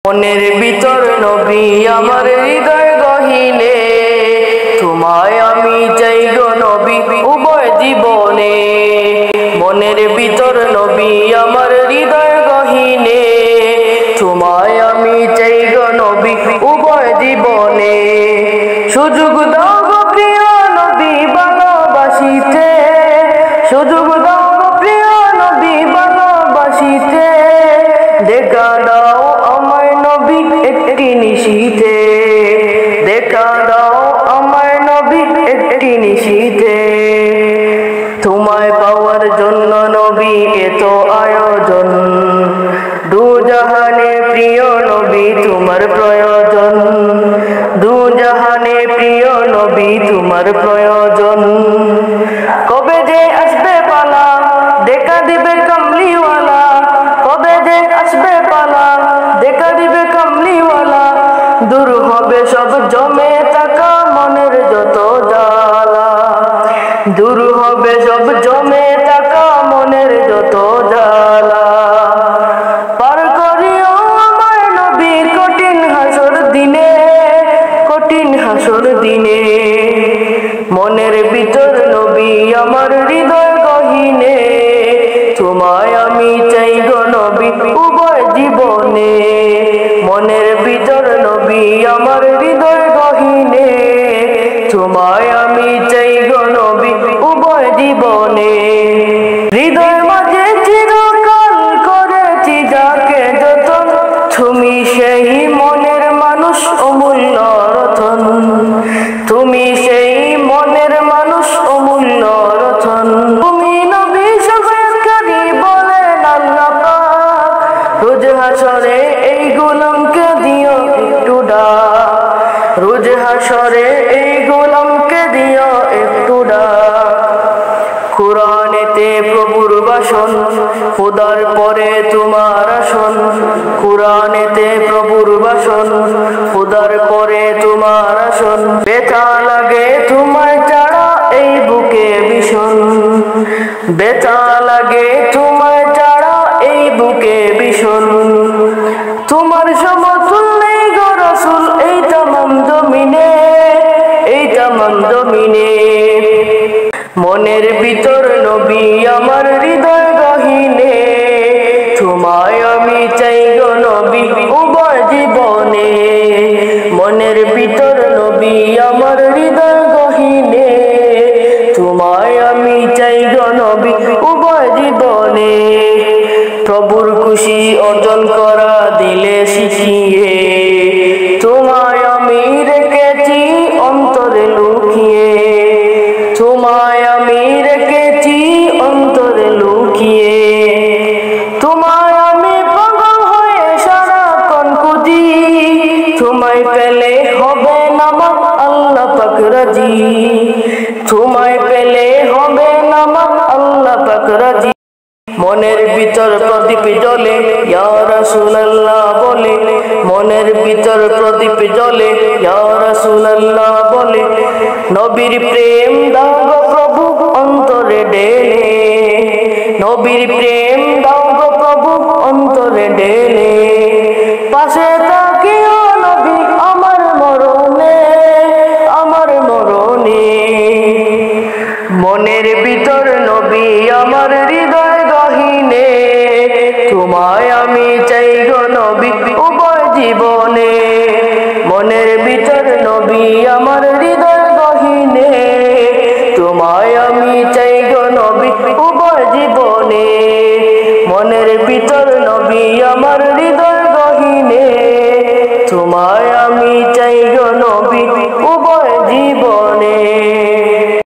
মনের ভিতর নবী আমার হৃদয় গহীনে, তোমায় আমি চাই গো নবী উভয় জীবনে। মনের ভিতর নবী আমার হৃদয় গহীনে, তোমায় আমি চাই গো নবী উভয় জীবনে। সুযোগ দাও গো প্রিয় নবী ভালোবাসিতে, সুযোগ দাও গো প্রিয় নবী ভালোবাসিতে। দেখা দাও আমায় নবী একটি নিশীথে, দেখা দাও আমায় নবী একটি নিশীথে। তোমায় পাওয়ার জন্য নবী এত আয়োজন, দু জাহানে প্রিয় নবী তোমার প্রয়োজন, দু জাহানে প্রিয় নবী তোমার প্রয়োজন। কবে যে আসবে পালা দেখা দিবে কামলিওয়ালা, কবে যে আসবে পালা দেখা দিবে কামলিওয়ালা। দূর হবে সব জমে থাকা মনের যত জ্বালা, দূর হবে সব জমে থাকা মনের যত জ্বালা। পার করিও আমায় নবী কঠিন হাসর দিনে, কঠিন হাসর দিনে। মনের ভিতর নবী আমার হৃদয় গহীনে, তোমায় আমি চাই গো নবী উভয় জীবনে। মনের ভিতর নবী আমার হৃদয় গহীনে, তোমায় আমি চাই গো নবী উভয় জীবনে। হৃদয় মাঝে চিরকাল করেছি যাকে যতন, তুমি সেই মনের মানুষ অমূল্য রতন, তুমি সেই মনের মানুষ অমূল্য রতন। তুমি নবী শাফায়াতকারী বলেন আল্লাহ পাক, রোজ হাসরে এই গোলামকে দিও একটু ডাক, রোজ হাসরে এই গোলামকে দিও একটু ডাক। কুরআনেতে প্রভুর ভাষণ, খোদার পরে তোমার আসন, কুরআনেতে প্রভুর ভাষণ, খোদার পরে তোমার আসন। ব্যথা লাগে তোমায় ছাড়া এই বুকে ভীষণ, ব্যথা লাগে তোমায় ছাড়া এই বুকে ভীষণ। তোমার সমতুল নেই গো রাসূল এই তামাম জমিনে, এই তামাম জমিনে। মনের ভিতর নবী আমার হৃদয় গহীনে, তোমায় আমি চাই গো নবী উভয় জীবনে। মনের ভিতর নবী আমার হৃদয় গহীনে, তোমায় আমি চাই গো নবী উভয় জীবনে। প্রভুর খুশি অর্জন করা দিলে শিখিয়ে, তোমায় আমি রেখেছি অন্তরে লুকিয়ে, তোমায় আমি রেখেছি অন্তরে লুকিয়ে। তোমায় আমি পাগল হয়ে সারাক্ষণ খুঁজি, তোমায় পেলে হবে না মা আল্লাহ পাক রাজি, তোমায় পেলে হবে না মা আল্লাহ পাক রাজি। মনের ভিতর প্রদীপ জ্বলে ইয়া রাসূলুল্লাহ বলে, মনের ভিতর প্রদীপ জ্বলে ইয়া রাসূলুল্লাহ বলে। নবীর প্রেম দাও গো প্রভু অন্তরে ঢেলে, নবীর প্রেম দাও গো প্রভু অন্তরে ঢেলে। পাশে থাকিও নবী আমার মরণে, আমার মরণে। মনের ভিতর নবী আমার হৃদয় গহীনে, তোমায় আমি চাই গো নবী উভয় জীবনে। মনের ভিতর নবী আমার হৃদয় গহীনে, তোমায় আমি চাই গো নবী উভয় জীবনে। মনের ভিতর নবী আমার হৃদয় গহীনে, তোমায় আমি চাই গো